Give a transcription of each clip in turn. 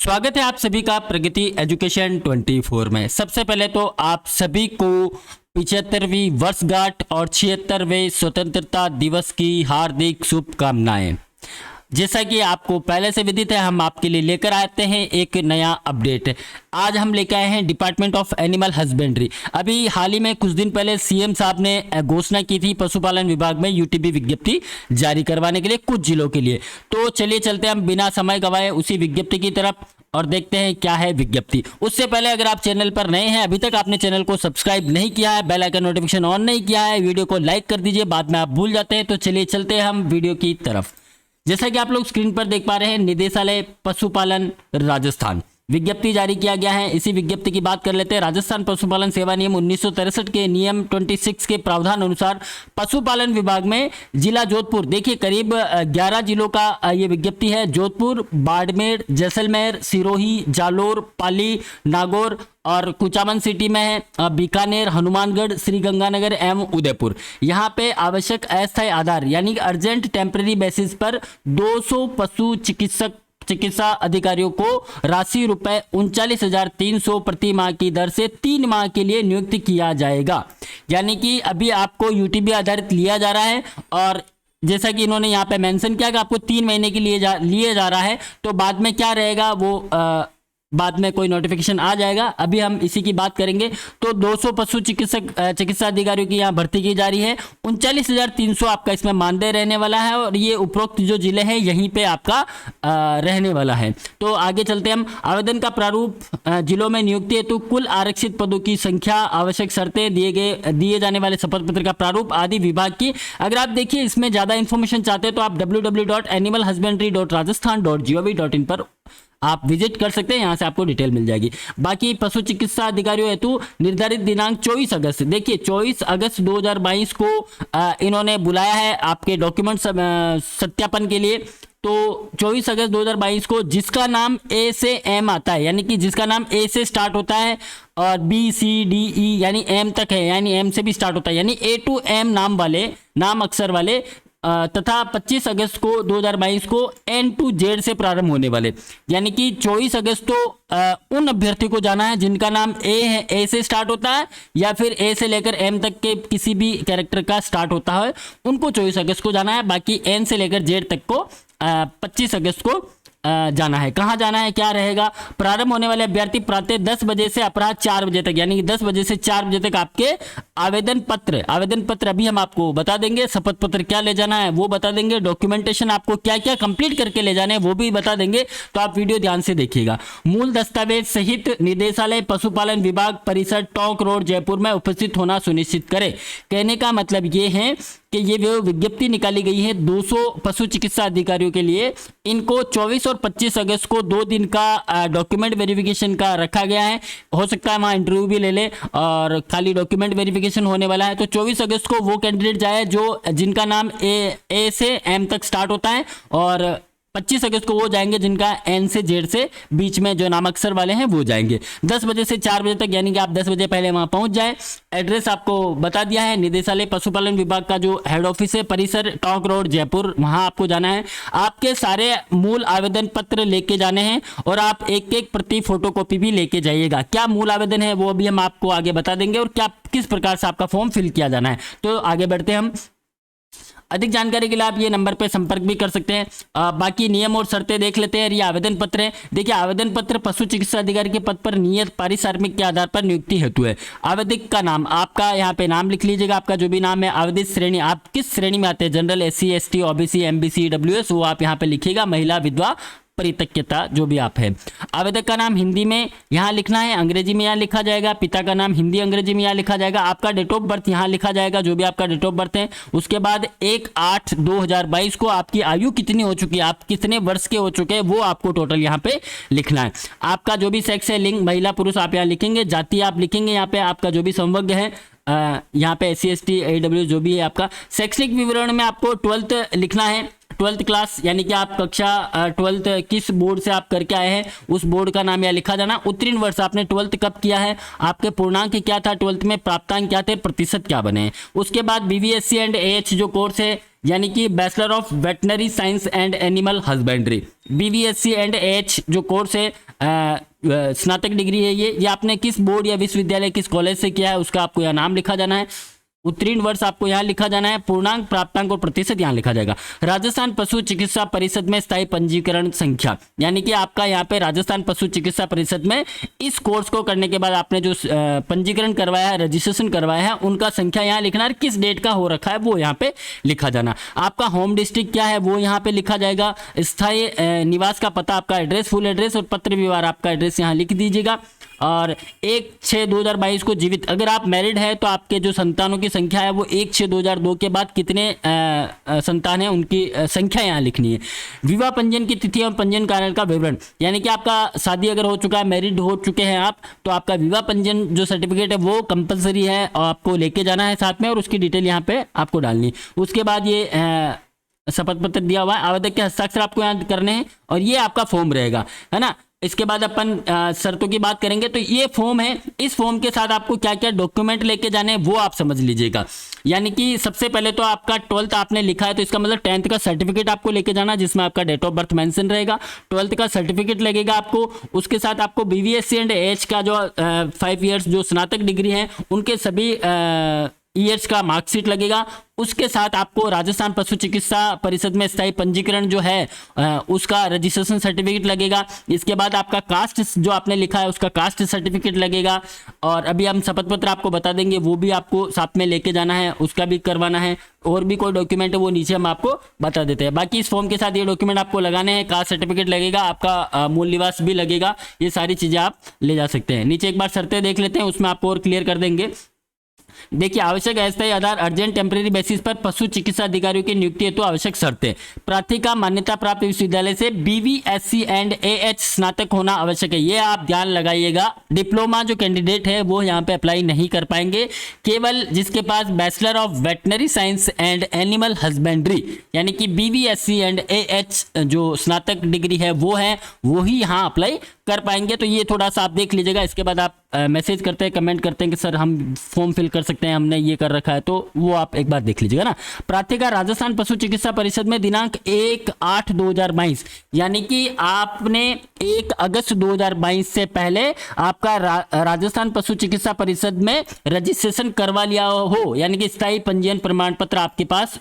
स्वागत है आप सभी का प्रगति एजुकेशन 24 में। सबसे पहले तो आप सभी को 75वीं वर्षगांठ और 76वें स्वतंत्रता दिवस की हार्दिक शुभकामनाएं। जैसा कि आपको पहले से विदित है, हम आपके लिए लेकर आते हैं एक नया अपडेट। आज हम लेकर आए हैं डिपार्टमेंट ऑफ एनिमल हस्बेंड्री। अभी हाल ही में कुछ दिन पहले सीएम साहब ने घोषणा की थी पशुपालन विभाग में यूटीबी विज्ञप्ति जारी करवाने के लिए कुछ जिलों के लिए। तो चलिए चलते हम बिना समय गवाए उसी विज्ञप्ति की तरफ और देखते हैं क्या है विज्ञप्ति। उससे पहले अगर आप चैनल पर नए हैं, अभी तक आपने चैनल को सब्सक्राइब नहीं किया है, बेल आइकन नोटिफिकेशन ऑन नहीं किया है, वीडियो को लाइक कर दीजिए, बाद में आप भूल जाते हैं। तो चलिए चलते हैं हम वीडियो की तरफ। जैसा कि आप लोग स्क्रीन पर देख पा रहे हैं, निदेशालय पशुपालन राजस्थान विज्ञप्ति जारी किया गया है। इसी विज्ञप्ति की बात कर लेते हैं। राजस्थान पशुपालन सेवा नियम 1963 के नियम 26 के प्रावधान अनुसार पशुपालन विभाग में जिला जोधपुर, देखिए करीब 11 जिलों का ये विज्ञप्ति है। जोधपुर, बाड़मेर, जैसलमेर, सिरोही, जालोर, पाली, नागौर और कुचामन सिटी में है बीकानेर, हनुमानगढ़, श्रीगंगानगर एवं उदयपुर। यहाँ पे आवश्यक अस्थायी आधार यानी कि अर्जेंट टेम्पररी बेसिस पर 200 पशु चिकित्सा अधिकारियों को राशि रुपए 39,300 प्रति माह की दर से 3 माह के लिए नियुक्त किया जाएगा। यानी कि अभी आपको यूटीबी आधारित लिया जा रहा है और जैसा कि इन्होंने यहाँ पे मेंशन किया कि आपको 3 महीने के लिए लिए जा रहा है। तो बाद में क्या रहेगा वो बाद में कोई नोटिफिकेशन आ जाएगा। अभी हम इसी की बात करेंगे। तो 200 पशु चिकित्सा अधिकारियों की यहाँ भर्ती की जा रही है। 39,300 आपका इसमें मानदेय रहने वाला है और ये उपरोक्त जो जिले हैं यहीं पे आपका रहने वाला है। तो आगे चलते हम। आवेदन का प्रारूप, जिलों में नियुक्ति हेतु कुल आरक्षित पदों की संख्या, आवश्यक शर्तें, दिए जाने वाले शपथ पत्र का प्रारूप आदि विभाग की। अगर आप देखिए इसमें ज्यादा इन्फॉर्मेशन चाहते हैं तो आप www.animalhusbandry.rajasthan.gov.in पर आप विजिट कर सकते हैं, यहां से आपको डिटेल मिल जाएगी। बाकी पशु चिकित्सा अधिकारियों हेतु निर्धारित दिनांक 24 अगस्त, देखिए 24 अगस्त 2022 को इन्होंने बुलाया है आपके डॉक्यूमेंट सत्यापन के लिए। तो 24 अगस्त 2022 को जिसका नाम ए से एम आता है, यानी कि जिसका नाम ए से स्टार्ट होता है और बी सी डी ई यानी एम तक है, यानी एम से भी स्टार्ट होता है, यानी ए टू एम नाम अक्षर वाले तथा 25 अगस्त को 2022 को एन टू जेड से प्रारंभ होने वाले, यानी कि 24 अगस्त को उन अभ्यर्थी को जाना है जिनका नाम ए है, ए से स्टार्ट होता है या फिर ए से लेकर एम तक के किसी भी कैरेक्टर का स्टार्ट होता है, उनको 24 अगस्त को जाना है। बाकी एन से लेकर जेड तक को 25 अगस्त को जाना है। कहाँ जाना है, क्या रहेगा? प्रारंभ होने वाले अभ्यर्थी प्रातः 10 बजे से अपराह्न 4 बजे तक, यानी कि 10 बजे से 4 बजे तक आपके आवेदन पत्र अभी हम आपको बता देंगे। शपथ पत्र क्या ले जाना है वो बता देंगे। डॉक्यूमेंटेशन आपको क्या क्या कंप्लीट करके ले जाने हैं वो भी बता देंगे। तो आप वीडियो ध्यान से देखिएगा। मूल दस्तावेज सहित निदेशालय पशुपालन विभाग परिसर टोंक रोड जयपुर में उपस्थित होना सुनिश्चित करें। कहने का मतलब ये है कि ये जो विज्ञप्ति निकाली गई है 200 पशु चिकित्सा अधिकारियों के लिए, इनको 24 और 25 अगस्त को 2 दिन का डॉक्यूमेंट वेरिफिकेशन का रखा गया है। हो सकता है वहाँ इंटरव्यू भी ले ले और खाली डॉक्यूमेंट वेरिफिकेशन होने वाला है। तो 24 अगस्त को वो कैंडिडेट जाए जो जिनका नाम ए से एम तक स्टार्ट होता है और 25 अगस्त को वो जाएंगे जिनका एन से जेड से बीच में जो नाम अक्षर वाले हैं वो जाएंगे 10 बजे से 4 बजे तक, यानी कि आप 10 बजे पहले वहां पहुंच जाए। एड्रेस आपको बता दिया है। निदेशालय पशुपालन विभाग का जो हेड ऑफिस है परिसर टोंक रोड जयपुर, वहां आपको जाना है। आपके सारे मूल आवेदन पत्र लेके जाने हैं और आप एक एक प्रति फोटोकॉपी भी लेके जाइएगा। क्या मूल आवेदन है वो भी हम आपको आगे बता देंगे और क्या किस प्रकार से आपका फॉर्म फिल किया जाना है। तो आगे बढ़ते हैं हम। अधिक जानकारी के लिए आप ये नंबर पर संपर्क भी कर सकते हैं। बाकी नियम और शर्तें देख लेते हैं। ये आवेदन पत्र है। देखिए आवेदन पत्र पशु चिकित्सा अधिकारी के पद पर नियत पारिश्रमिक के आधार पर नियुक्ति हेतु है। आवेदक का नाम, आपका यहाँ पे नाम लिख लीजिएगा। आपका जो भी नाम है, आवेदित श्रेणी, आप किस श्रेणी में आते हैं, general, SC ST OBC MBC EWS, वो आप यहाँ पे लिखिएगा। महिला, विधवा, परित्यक्ता, जो भी आप है। आवेदक का नाम हिंदी में यहाँ लिखना है, अंग्रेजी में यहाँ लिखा जाएगा। पिता का नाम हिंदी अंग्रेजी में यहाँ लिखा जाएगा। आपका डेट ऑफ बर्थ यहाँ लिखा जाएगा, जो भी आपका डेट ऑफ बर्थ है। उसके बाद 1/8/2022 को आपकी आयु कितनी हो चुकी है, आप कितने वर्ष के हो चुके हैं, वो आपको टोटल यहाँ पे लिखना है। आपका जो भी सेक्स है, लिंग महिला पुरुष, आप यहाँ लिखेंगे। जाति आप लिखेंगे यहाँ पे। आपका जो भी संवर्ग है यहाँ पे SC ST AWS जो भी है आपका। शैक्षणिक विवरण में आपको 12th लिखना है। ट्वेल्थ क्लास यानी कि आप कक्षा 12th किस बोर्ड से आप करके आए हैं उस बोर्ड का नाम यहाँ लिखा जाना। उत्तीर्ण वर्ष आपने 12th कब किया है, आपके पूर्णांक क्या था 12th में, प्राप्तांक क्या थे, प्रतिशत क्या बने। उसके बाद BVSC एंड AH जो कोर्स है यानी कि bachelor of veterinary science and animal husbandry, BVSC and AH जो कोर्स है स्नातक डिग्री है ये आपने किस बोर्ड या विश्वविद्यालय किस कॉलेज से किया है उसका आपको यहाँ नाम लिखा जाना है। उत्तीर्ण वर्ष आपको यहाँ लिखा जाना है, पूर्णांक प्राप्तांक और प्रतिशत यहाँ लिखा जाएगा। राजस्थान पशु चिकित्सा परिषद में स्थायी पंजीकरण संख्या यानी कि आपका यहाँ पे राजस्थान पशु चिकित्सा परिषद में इस कोर्स को करने के बाद आपने जो पंजीकरण करवाया है, रजिस्ट्रेशन करवाया है, उनका संख्या यहाँ लिखना है, किस डेट का हो रखा है वो यहाँ पे लिखा जाना। आपका होम डिस्ट्रिक्ट क्या है वो यहाँ पे लिखा जाएगा। स्थायी निवास का पता आपका एड्रेस, फुल एड्रेस और पत्र व्यवहार आपका एड्रेस यहाँ लिख दीजिएगा। और 1/6/2022 को जीवित अगर आप मैरिड है तो आपके जो संतानों की संख्या है वो 1/6/2002 के बाद कितने संतान हैं उनकी संख्या यहाँ लिखनी है। विवाह पंजीयन की तिथि और पंजीयन कारण का विवरण यानी कि आपका शादी अगर हो चुका है, मैरिड हो चुके हैं आप, तो आपका विवाह पंजीयन जो सर्टिफिकेट है वो कंपलसरी है और आपको लेके जाना है साथ में और उसकी डिटेल यहाँ पे आपको डालनी है। उसके बाद ये शपथ पत्र दिया हुआ है, आवेदक के हस्ताक्षर आपको यहाँ करने हैं और ये आपका फॉर्म रहेगा, है ना। इसके बाद अपन शर्तों की बात करेंगे तो ये फॉर्म है, इस फॉर्म के साथ आपको क्या क्या डॉक्यूमेंट लेके जाने हैं वो आप समझ लीजिएगा। यानी कि सबसे पहले तो आपका 12th आपने लिखा है तो इसका मतलब 10th का सर्टिफिकेट आपको लेके जाना जिसमें आपका डेट ऑफ बर्थ मेंशन रहेगा, 12th का सर्टिफिकेट लगेगा आपको। उसके साथ आपको BVSC एंड AH का जो 5 इयर्स जो स्नातक डिग्री है उनके सभी ईयर्स का मार्कशीट लगेगा। उसके साथ आपको राजस्थान पशु चिकित्सा परिषद में स्थायी पंजीकरण जो है उसका रजिस्ट्रेशन सर्टिफिकेट लगेगा। इसके बाद आपका कास्ट जो आपने लिखा है उसका कास्ट सर्टिफिकेट लगेगा और अभी हम शपथ पत्र आपको बता देंगे वो भी आपको साथ में लेके जाना है, उसका भी करवाना है। और भी कोई डॉक्यूमेंट है वो नीचे हम आपको बता देते हैं। बाकी इस फॉर्म के साथ ये डॉक्यूमेंट आपको लगाने हैं, कास्ट सर्टिफिकेट लगेगा, आपका मूल निवास भी लगेगा, ये सारी चीज़ें आप ले जा सकते हैं। नीचे एक बार शर्तें देख लेते हैं, उसमें आपको और क्लियर कर देंगे। देखिए, आवश्यक अस्थायी आधार अर्जेंट टेम्परेरी बेसिस पर पशु चिकित्सा अधिकारियों की नियुक्ति हेतु आवश्यक शर्तें। प्रार्थी का मान्यता प्राप्त विश्वविद्यालय से BVSC एंड AH स्नातक होना आवश्यक है, ये आप ध्यान लगाइएगा। डिप्लोमा जो कैंडिडेट है वो यहाँ पे अप्लाई नहीं कर पाएंगे, केवल जिसके पास bachelor of veterinary science and animal husbandry यानी कि BVSC एंड AH जो स्नातक डिग्री है वो है, वो ही यहाँ अप्लाई कर पाएंगे। तो ये थोड़ा सा आप देख लीजिएगा। इसके बाद आप मैसेज करते हैं, कमेंट करते हैं कि सर हम फॉर्म फिल कर सकते हैं, हमने ये कर रखा है, तो वो आप एक बार देख लीजिएगा ना। प्रार्थी का राजस्थान पशु चिकित्सा परिषद में दिनांक 1/8/2022 यानी कि आपने 1 अगस्त 2022 से पहले आपका राजस्थान पशु चिकित्सा परिषद में रजिस्ट्रेशन करवा लिया हो, यानी कि स्थायी पंजीयन प्रमाण पत्र आपके पास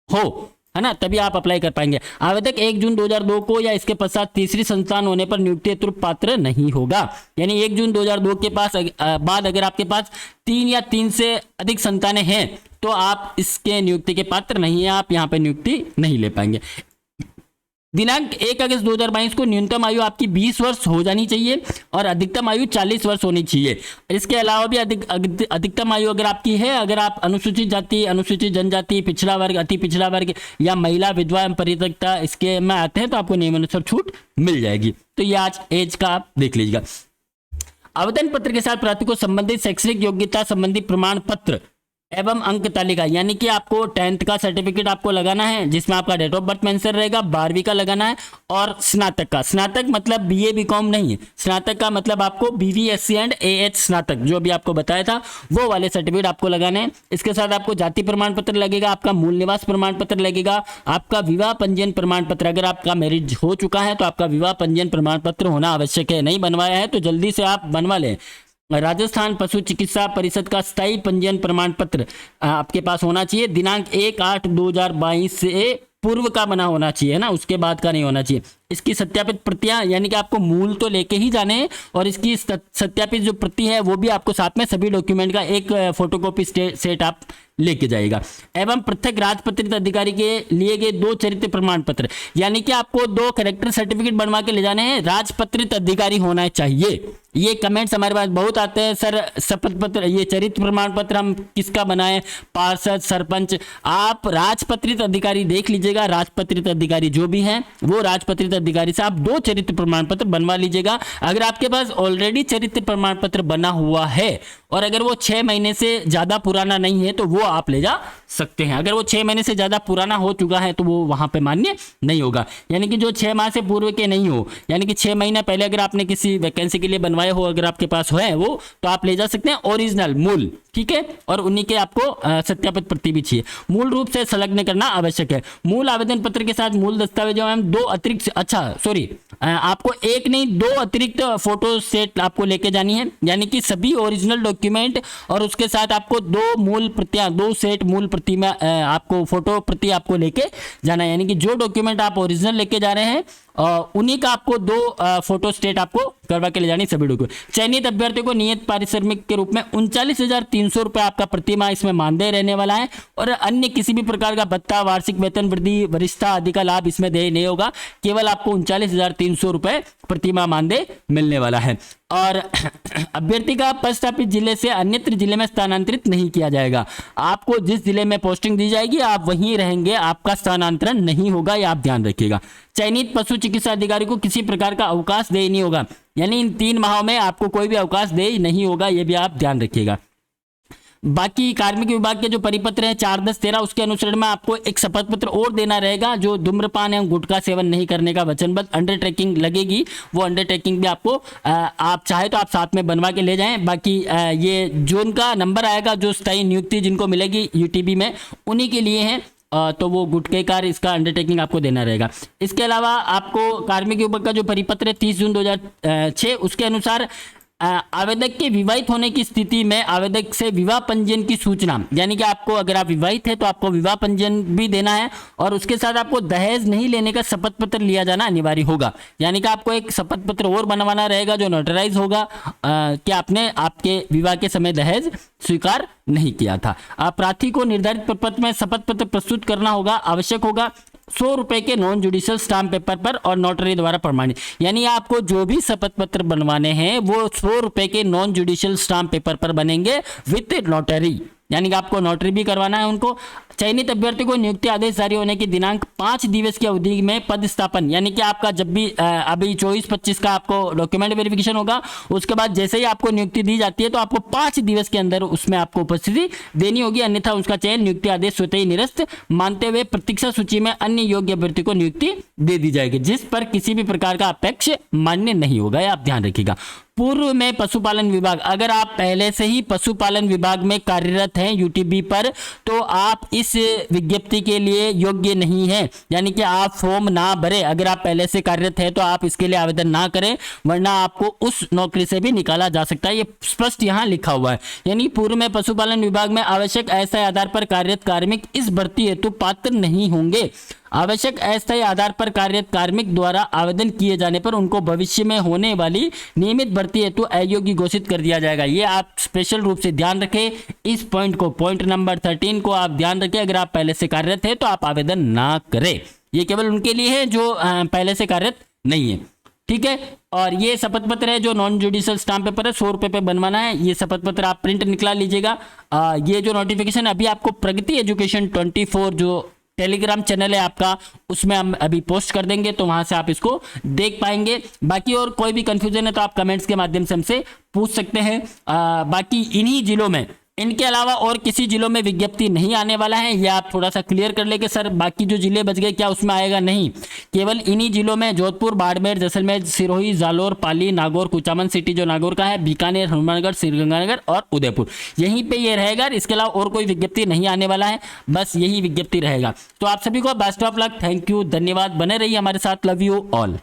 हो, है ना, तभी आप अप्लाई कर पाएंगे। आवेदक 1 जून 2002 को या इसके पश्चात तीसरी संतान होने पर नियुक्ति हेतु पात्र नहीं होगा। यानी 1 जून 2002 के बाद अगर आपके पास 3 या 3 से अधिक संतानें हैं तो आप इसके नियुक्ति के पात्र नहीं है, आप यहाँ पे नियुक्ति नहीं ले पाएंगे। दिनांक 1 अगस्त 2022 को न्यूनतम आयु आपकी 20 वर्ष हो जानी चाहिए और अधिकतम आयु 40 वर्ष होनी चाहिए। इसके अलावा भी अधिकतम आयु अगर आपकी है, अगर आप अनुसूचित जाति, अनुसूचित जनजाति, पिछड़ा वर्ग, अति पिछड़ा वर्ग या महिला, विधवा एवं परित्यक्ता इसके में आते हैं तो आपको नियमानुसार छूट मिल जाएगी। तो ये आज एज का आप देख लीजिएगा। आवेदन पत्र के साथ प्रार्थी को संबंधित शैक्षणिक योग्यता संबंधी प्रमाण पत्र एवं अंक तालिका यानी कि आपको 10th का सर्टिफिकेट आपको लगाना है जिसमें आपका डेट ऑफ बर्थ मेंशन रहेगा, 12वीं का लगाना है और स्नातक का, स्नातक मतलब BA BCom नहीं है, स्नातक का मतलब आपको BVSC एंड AH स्नातक जो भी आपको बताया था वो वाले सर्टिफिकेट आपको लगाने हैं। इसके साथ आपको जाति प्रमाण पत्र लगेगा, आपका मूल निवास प्रमाण पत्र लगेगा, आपका विवाह पंजीयन प्रमाण पत्र, अगर आपका मैरिज हो चुका है तो आपका विवाह पंजीयन प्रमाण पत्र होना आवश्यक है, नहीं बनवाया है तो जल्दी से आप बनवा लें। राजस्थान पशु चिकित्सा परिषद का स्थायी पंजीयन प्रमाण पत्र आपके पास होना चाहिए, दिनांक 1/8/2022 से पूर्व का बना होना चाहिए, है ना, उसके बाद का नहीं होना चाहिए। इसकी सत्यापित प्रतियां यानी कि आपको मूल तो लेके ही जाने हैं और इसकी सत्यापित जो प्रति है वो भी आपको साथ में सभी डॉक्यूमेंट का एक फोटोकॉपी सेट आप लेके जाएगा। एवं पृथक राजपत्रित अधिकारी के लिए गए 2 चरित्र प्रमाण पत्र यानी कि आपको 2 कैरेक्टर सर्टिफिकेट बनवा के ले जाने हैं, राजपत्रित अधिकारी होना चाहिए। ये कमेंट्स हमारे पास बहुत आते हैं, सर शपथ पत्र, ये चरित्र प्रमाण पत्र हम किसका बनाएं, पार्षद, सरपंच। आप राजपत्रित अधिकारी देख लीजिएगा, राजपत्रित अधिकारी जो भी हैं वो राजपत्रित अधिकारी से आप 2 चरित्र प्रमाण पत्र बनवा लीजिएगा। अगर आपके पास ऑलरेडी चरित्र प्रमाण पत्र बना हुआ है और अगर वो 6 महीने से ज़्यादा पुराना नहीं है तो वो आप ले जा सकते हैं। अगर वो 6 महीने से ज़्यादा पुराना हो चुका है तो वो वहाँ पे मान्य नहीं होगा, यानी कि जो 6 माह से पूर्व के नहीं हो, यानी कि 6 महीने पहले अगर आपने किसी वैकेंसी के लिए बनवाए हो, अगर आपके पास है वो, तो आप ले जा सकते हैं ओरिजिनल मूल, ठीक है। और उन्हीं के आपको सत्यापित प्रति भी चाहिए, मूल रूप से संलग्न करना आवश्यक है। मूल आवेदन पत्र के साथ मूल दस्तावेजों में 2 अतिरिक्त, आपको 1 नहीं 2 अतिरिक्त फोटो सेट आपको लेके जानी है, यानी कि सभी ओरिजिनल डॉक्यूमेंट और उसके साथ आपको 2 मूल प्रतियां, 2 सेट मूल प्रति में आपको फोटो प्रति आपको लेके जाना है। यानी कि जो डॉक्यूमेंट आप ओरिजिनल लेके जा रहे हैं उन्हीं का आपको 2 फोटो स्टेट आपको करवा के ले जानी, सभी डॉक्यूमेंट। चयनित अभ्यर्थियों को नियत पारिश्रमिक के रूप में 39,300 रुपये आपका प्रति माह इसमें मानदेय रहने वाला है, और अन्य किसी भी प्रकार का भत्ता, वार्षिक वेतन वृद्धि, वरिष्ठता आदि का लाभ इसमें देय नहीं होगा। केवल आपको 39,300 रुपये प्रति माह मानदेय मिलने वाला है। और अभ्यर्थी का प्रस्तावित जिले से अन्यत्र जिले में स्थानांतरित नहीं किया जाएगा। आपको जिस जिले में पोस्टिंग दी जाएगी आप वहीं रहेंगे, आपका स्थानांतरण नहीं होगा, ये आप ध्यान रखिएगा। चयनित पशु चिकित्सा अधिकारी को किसी प्रकार का अवकाश देय नहीं होगा, यानी इन 3 माहों में आपको कोई भी अवकाश देय नहीं होगा, ये भी आप ध्यान रखिएगा। बाकी कार्मिक विभाग के जो परिपत्र है 4-10-13 उसके अनुसरण में आपको एक शपथ पत्र और देना रहेगा, जो धूम्रपान एवं गुटखा सेवन नहीं करने का वचनबद्ध अंडरटेकिंग लगेगी, वो अंडरटेकिंग भी आपको आप चाहे तो आप साथ में बनवा के ले जाएं। बाकी ये जो उनका नंबर आएगा, जो स्थायी नियुक्ति जिनको मिलेगी यूटीबी में, उन्हीं के लिए है, तो वो गुटखेकार इसका अंडरटेकिंग आपको देना रहेगा। इसके अलावा आपको कार्मिक विभाग का जो परिपत्र है 30 जून 2006 उसके अनुसार आवेदक के विवाहित होने की स्थिति में आवेदक से विवाह पंजीयन की सूचना, यानी कि आपको अगर आप विवाहित है तो आपको विवाह पंजीयन भी देना है, और उसके साथ आपको दहेज नहीं लेने का शपथ पत्र लिया जाना अनिवार्य होगा। यानी कि आपको एक शपथ पत्र और बनवाना रहेगा जो नोटराइज होगा कि आपने आपके विवाह के समय दहेज स्वीकार नहीं किया था। प्रार्थी को निर्धारित प्रपत्र में शपथ पत्र प्रस्तुत करना होगा, आवश्यक होगा 100 रुपए के नॉन जुडिशियल स्टाम्प पेपर पर और नोटरी द्वारा प्रमाणित। यानी आपको जो भी शपथ पत्र बनवाने हैं वो 100 रुपए के नॉन जुडिशियल स्टाम्प पेपर पर बनेंगे विद नोटरी, यानी कि आपको नोटरी भी करवाना है उनको। चयनित अभ्यर्थी को नियुक्ति आदेश जारी होने की दिनांक 5 दिवस की अवधि में पदस्थापन, यानी कि आपका जब भी अभी 24-25 का आपको डॉक्यूमेंट वेरिफिकेशन होगा, उसके बाद जैसे ही आपको नियुक्ति दी जाती है तो आपको 5 दिवस के अंदर उसमें आपको उपस्थिति देनी होगी, अन्यथा उसका चयन नियुक्ति आदेश स्वतः ही निरस्त मानते हुए प्रतीक्षा सूची में अन्य योग्य अभ्यर्थी को नियुक्ति दे दी जाएगी, जिस पर किसी भी प्रकार का अपेक्ष मान्य नहीं होगा, आप ध्यान रखिएगा। पूर्व में पशुपालन विभाग, अगर आप पहले से ही पशुपालन विभाग में कार्यरत हैं यूटीबी पर, तो आप इस विज्ञप्ति के लिए योग्य नहीं है, यानी कि आप फॉर्म ना भरें। अगर आप पहले से कार्यरत हैं तो आप इसके लिए आवेदन ना करें, वरना आपको उस नौकरी से भी निकाला जा सकता है, ये स्पष्ट यहाँ लिखा हुआ है। यानी पूर्व में पशुपालन विभाग में आवश्यक अस्थायी आधार पर कार्यरत कार्मिक इस भर्ती हेतु पात्र नहीं होंगे। आवश्यक अस्थायी आधार पर कार्यरत कार्मिक द्वारा आवेदन किए जाने पर उनको भविष्य में होने वाली नियमित भर्ती हेतु अयोग्य घोषित कर दिया जाएगा। ये आप स्पेशल रूप से ध्यान रखें, इस पॉइंट को, पॉइंट नंबर 13 को आप ध्यान रखें। अगर आप पहले से कार्यरत है तो आप आवेदन ना करें, ये केवल उनके लिए है जो पहले से कार्यरत नहीं है, ठीक है। और ये शपथ पत्र है जो नॉन जुडिशियल स्टाम्प पेपर है, 100 रुपये पे बनवाना है। ये शपथ पत्र आप प्रिंट निकला लीजिएगा। ये जो नोटिफिकेशन अभी आपको प्रगति एजुकेशन 24 जो टेलीग्राम चैनल है आपका, उसमें हम अभी पोस्ट कर देंगे, तो वहां से आप इसको देख पाएंगे। बाकी और कोई भी कंफ्यूजन है तो आप कमेंट्स के माध्यम से हमसे पूछ सकते हैं। बाकी इन्हीं जिलों में, इनके अलावा और किसी जिलों में विज्ञप्ति नहीं आने वाला है, ये आप थोड़ा सा क्लियर कर ले कि सर बाकी जो जिले बच गए क्या उसमें आएगा, नहीं, केवल इन्हीं जिलों में जोधपुर, बाड़मेर, जैसलमेर, सिरोही, जालोर, पाली, नागौर, कुचामन सिटी जो नागौर का है, बीकानेर, हनुमानगढ़, श्रीगंगानगर और उदयपुर, यहीं पे ये रहेगा। इसके अलावा और कोई विज्ञप्ति नहीं आने वाला है, बस यही विज्ञप्ति रहेगा। तो आप सभी को best of luck, thank you, धन्यवाद, बने रहिए हमारे साथ, लव यू ऑल।